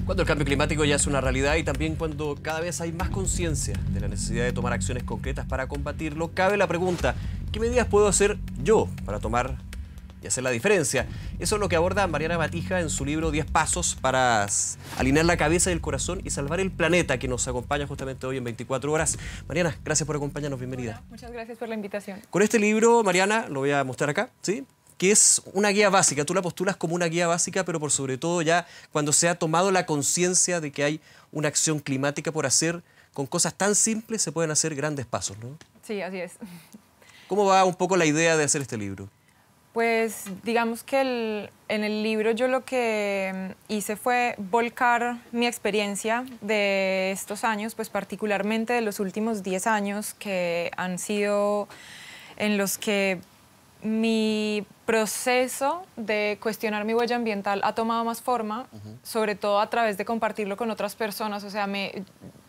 Cuando el cambio climático ya es una realidad y también cuando cada vez hay más conciencia de la necesidad de tomar acciones concretas para combatirlo, cabe la pregunta, ¿qué medidas puedo hacer yo para tomar y hacer la diferencia? Eso es lo que aborda Mariana Matija en su libro 10 pasos para alinear la cabeza y el corazón y salvar el planeta, que nos acompaña justamente hoy en 24 horas. Mariana, gracias por acompañarnos, bienvenida. Hola, muchas gracias por la invitación. Con este libro, Mariana, lo voy a mostrar acá, ¿sí?, que es una guía básica. Tú la postulas como una guía básica, pero por sobre todo ya cuando se ha tomado la conciencia de que hay una acción climática por hacer, con cosas tan simples se pueden hacer grandes pasos, ¿no? Sí, así es. ¿Cómo va un poco la idea de hacer este libro? Pues digamos que en el libro yo lo que hice fue volcar mi experiencia de estos años, pues particularmente de los últimos 10 años que han sido en los que mi proceso de cuestionar mi huella ambiental ha tomado más forma, sobre todo a través de compartirlo con otras personas. O sea,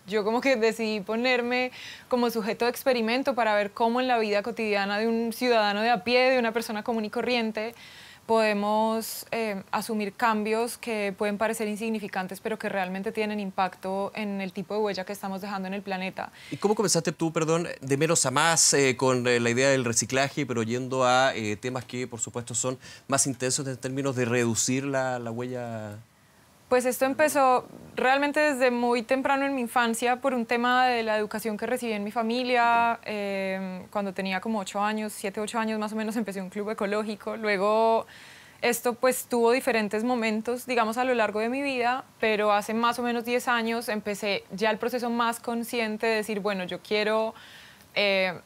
yo como que decidí ponerme como sujeto de experimento para ver cómo en la vida cotidiana de un ciudadano de a pie, de una persona común y corriente, podemos asumir cambios que pueden parecer insignificantes, pero que realmente tienen impacto en el tipo de huella que estamos dejando en el planeta. ¿Y cómo comenzaste tú, perdón, de menos a más con la idea del reciclaje, pero yendo a temas que, por supuesto, son más intensos en términos de reducir la huella? Pues esto empezó realmente desde muy temprano en mi infancia por un tema de la educación que recibí en mi familia. Cuando tenía como 8 años, 7, 8 años más o menos, empecé un club ecológico. Luego esto pues tuvo diferentes momentos, digamos, a lo largo de mi vida, pero hace más o menos 10 años empecé ya el proceso más consciente de decir, bueno, yo quiero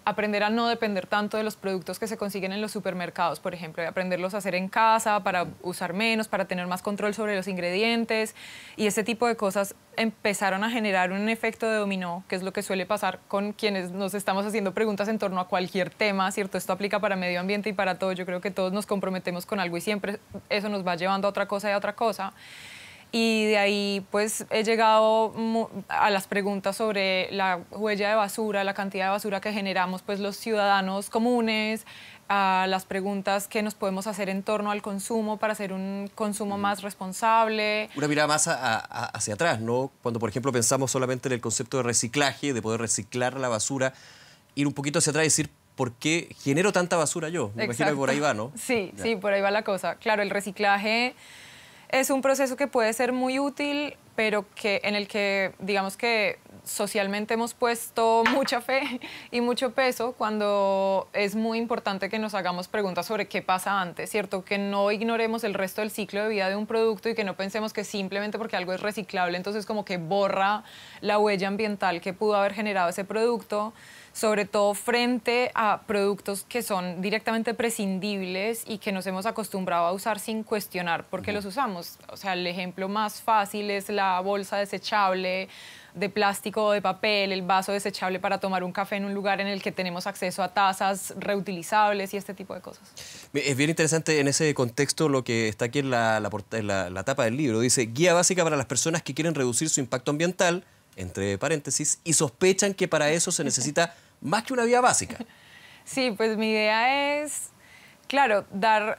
aprender a no depender tanto de los productos que se consiguen en los supermercados, por ejemplo, y aprenderlos a hacer en casa para usar menos, para tener más control sobre los ingredientes, y ese tipo de cosas empezaron a generar un efecto de dominó, que es lo que suele pasar con quienes nos estamos haciendo preguntas en torno a cualquier tema, ¿cierto? Esto aplica para medio ambiente y para todo. Yo creo que todos nos comprometemos con algo y siempre eso nos va llevando a otra cosa y a otra cosa. Y de ahí pues he llegado a las preguntas sobre la huella de basura, la cantidad de basura que generamos pues los ciudadanos comunes, a las preguntas que nos podemos hacer en torno al consumo para hacer un consumo más responsable. Una mirada más hacia atrás, ¿no? Cuando, por ejemplo, pensamos solamente en el concepto de reciclaje, de poder reciclar la basura, ir un poquito hacia atrás y decir, ¿por qué genero tanta basura yo? Me imagino que por ahí va, ¿no? Sí, ya. Sí, por ahí va la cosa. Claro, el reciclaje es un proceso que puede ser muy útil, pero en el que, digamos que socialmente hemos puesto mucha fe y mucho peso, cuando es muy importante que nos hagamos preguntas sobre qué pasa antes, ¿cierto? Que no ignoremos el resto del ciclo de vida de un producto y que no pensemos que simplemente porque algo es reciclable, entonces como que borra la huella ambiental que pudo haber generado ese producto, sobre todo frente a productos que son directamente prescindibles y que nos hemos acostumbrado a usar sin cuestionar por qué los usamos. O sea, el ejemplo más fácil es la bolsa desechable de plástico o de papel, el vaso desechable para tomar un café en un lugar en el que tenemos acceso a tazas reutilizables y este tipo de cosas. Es bien interesante en ese contexto lo que está aquí en la tapa del libro. Dice, guía básica para las personas que quieren reducir su impacto ambiental, entre paréntesis, y sospechan que para eso se necesita más que una guía básica. Sí, pues mi idea es, claro, dar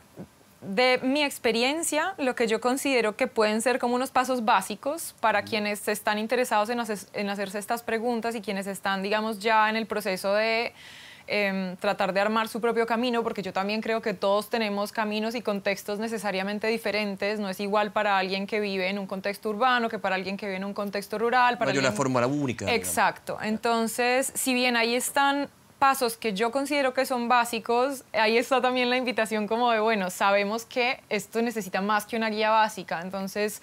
de mi experiencia lo que yo considero que pueden ser como unos pasos básicos para quienes están interesados en hacerse estas preguntas y quienes están, digamos, ya en el proceso de tratar de armar su propio camino, porque yo también creo que todos tenemos caminos y contextos necesariamente diferentes. No es igual para alguien que vive en un contexto urbano que para alguien que vive en un contexto rural. No hay una fórmula única. Exacto. Digamos. Entonces, si bien ahí están pasos que yo considero que son básicos, ahí está también la invitación como de, bueno, sabemos que esto necesita más que una guía básica. Entonces,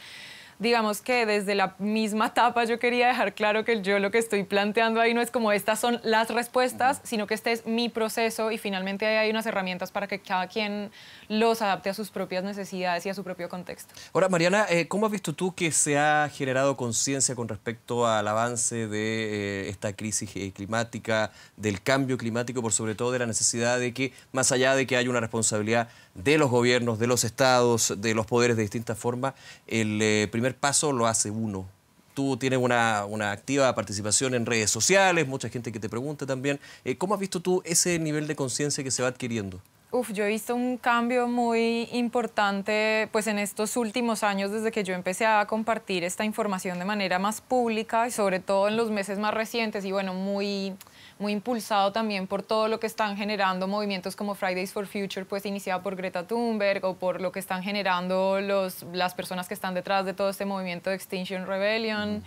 digamos que desde la misma etapa yo quería dejar claro que yo lo que estoy planteando ahí no es como estas son las respuestas, sino que este es mi proceso y finalmente ahí hay unas herramientas para que cada quien los adapte a sus propias necesidades y a su propio contexto. Ahora, Mariana, ¿cómo has visto tú que se ha generado conciencia con respecto al avance de esta crisis climática, del cambio climático, por sobre todo de la necesidad de que, más allá de que haya una responsabilidad de los gobiernos, de los estados, de los poderes de distintas formas, el primer paso lo hace uno? Tú tienes una activa participación en redes sociales, mucha gente que te pregunta también. ¿Cómo has visto tú ese nivel de conciencia que se va adquiriendo? Yo he visto un cambio muy importante pues en estos últimos años desde que yo empecé a compartir esta información de manera más pública y sobre todo en los meses más recientes y bueno, muy impulsado también por todo lo que están generando movimientos como Fridays for Future, pues iniciado por Greta Thunberg o por lo que están generando las personas que están detrás de todo este movimiento de Extinction Rebellion.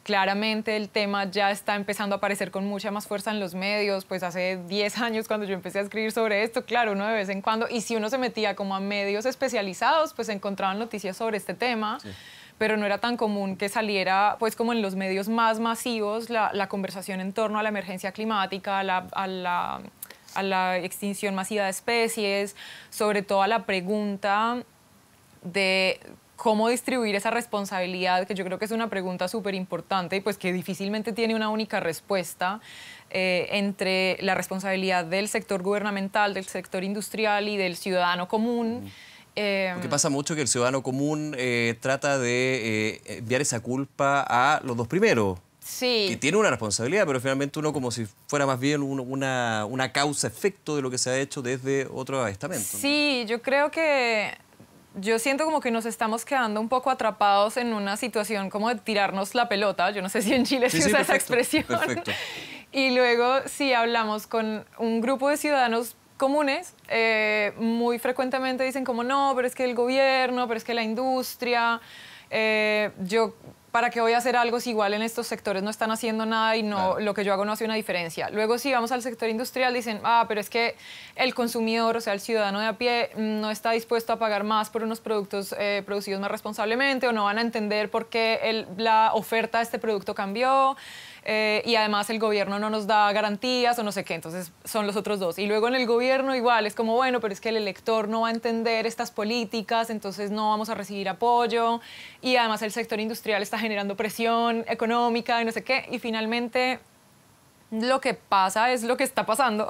Claramente el tema ya está empezando a aparecer con mucha más fuerza en los medios, pues hace 10 años cuando yo empecé a escribir sobre esto, claro, uno de vez en cuando, y si uno se metía como a medios especializados, pues encontraban noticias sobre este tema, sí. Pero no era tan común que saliera, pues como en los medios más masivos, la conversación en torno a la emergencia climática, a la extinción masiva de especies, sobre todo a la pregunta de cómo distribuir esa responsabilidad, que yo creo que es una pregunta súper importante y pues que difícilmente tiene una única respuesta, entre la responsabilidad del sector gubernamental, del sector industrial y del ciudadano común. Porque pasa mucho que el ciudadano común trata de enviar esa culpa a los dos primeros. Sí. Que tiene una responsabilidad, pero finalmente uno como si fuera más bien una causa-efecto de lo que se ha hecho desde otro estamento. Sí, yo creo que... Yo siento como que nos estamos quedando un poco atrapados en una situación como de tirarnos la pelota. Yo no sé si en Chile se usa esa expresión. Perfecto. Y luego, si hablamos con un grupo de ciudadanos comunes, muy frecuentemente dicen como no, pero es que el gobierno, pero es que la industria, ¿para qué voy a hacer algo si igual en estos sectores no están haciendo nada y no, claro, lo que yo hago no hace una diferencia? Luego, si vamos al sector industrial, dicen, pero es que el consumidor, o sea, el ciudadano de a pie, no está dispuesto a pagar más por unos productos producidos más responsablemente o no van a entender por qué la oferta de este producto cambió. Y además el gobierno no nos da garantías o no sé qué, entonces son los otros dos. Y luego en el gobierno igual, es como, bueno, pero es que el elector no va a entender estas políticas, entonces no vamos a recibir apoyo. Y además el sector industrial está generando presión económica y no sé qué. Y finalmente lo que pasa es lo que está pasando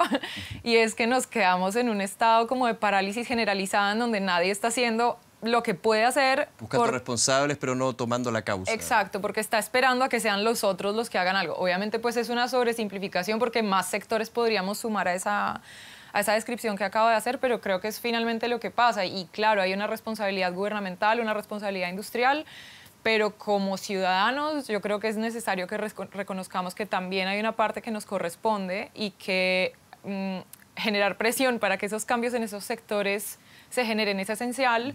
y es que nos quedamos en un estado como de parálisis generalizada en donde nadie está haciendo lo que puede hacer. Buscando responsables, pero no tomando la causa. Exacto, porque está esperando a que sean los otros los que hagan algo. Obviamente, pues es una sobresimplificación porque más sectores podríamos sumar a esa descripción que acabo de hacer, pero creo que es finalmente lo que pasa. Y claro, hay una responsabilidad gubernamental, una responsabilidad industrial, pero como ciudadanos yo creo que es necesario que reconozcamos que también hay una parte que nos corresponde y que generar presión para que esos cambios en esos sectores se generen es esencial.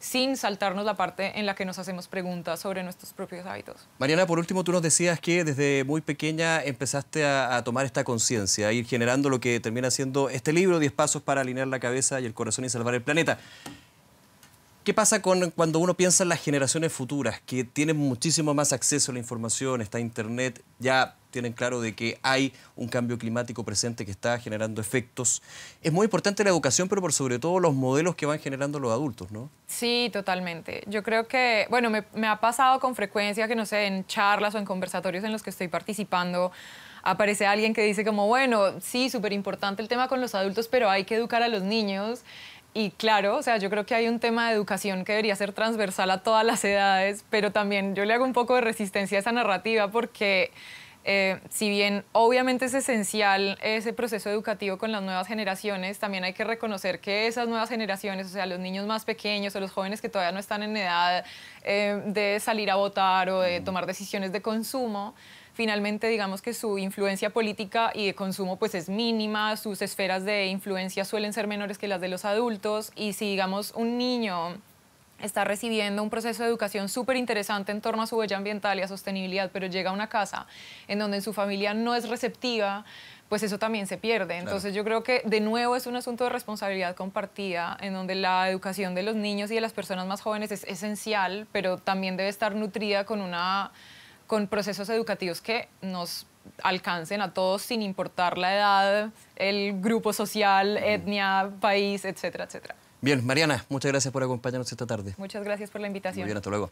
Sin saltarnos la parte en la que nos hacemos preguntas sobre nuestros propios hábitos. Mariana, por último, tú nos decías que desde muy pequeña empezaste a tomar esta conciencia, a ir generando lo que termina siendo este libro, 10 pasos para alinear la cabeza y el corazón y salvar el planeta. ¿Qué pasa cuando uno piensa en las generaciones futuras, que tienen muchísimo más acceso a la información, está Internet, ya tienen claro de que hay un cambio climático presente que está generando efectos? Es muy importante la educación, pero por sobre todo los modelos que van generando los adultos, ¿no? Sí, totalmente. Yo creo que, bueno, me ha pasado con frecuencia que, no sé, en charlas o en conversatorios en los que estoy participando, aparece alguien que dice como, bueno, sí, súper importante el tema con los adultos, pero hay que educar a los niños. Y claro, o sea, yo creo que hay un tema de educación que debería ser transversal a todas las edades, pero también yo le hago un poco de resistencia a esa narrativa porque si bien obviamente es esencial ese proceso educativo con las nuevas generaciones, también hay que reconocer que esas nuevas generaciones, o sea, los niños más pequeños o los jóvenes que todavía no están en edad de salir a votar o de tomar decisiones de consumo, finalmente digamos que su influencia política y de consumo pues es mínima, sus esferas de influencia suelen ser menores que las de los adultos y si digamos un niño está recibiendo un proceso de educación súper interesante en torno a su huella ambiental y a sostenibilidad, pero llega a una casa en donde su familia no es receptiva, pues eso también se pierde. Entonces claro, yo creo que de nuevo es un asunto de responsabilidad compartida, en donde la educación de los niños y de las personas más jóvenes es esencial, pero también debe estar nutrida con procesos educativos que nos alcancen a todos sin importar la edad, el grupo social, etnia, país, etcétera, etcétera. Bien, Mariana, muchas gracias por acompañarnos esta tarde. Muchas gracias por la invitación. Muy bien, hasta luego.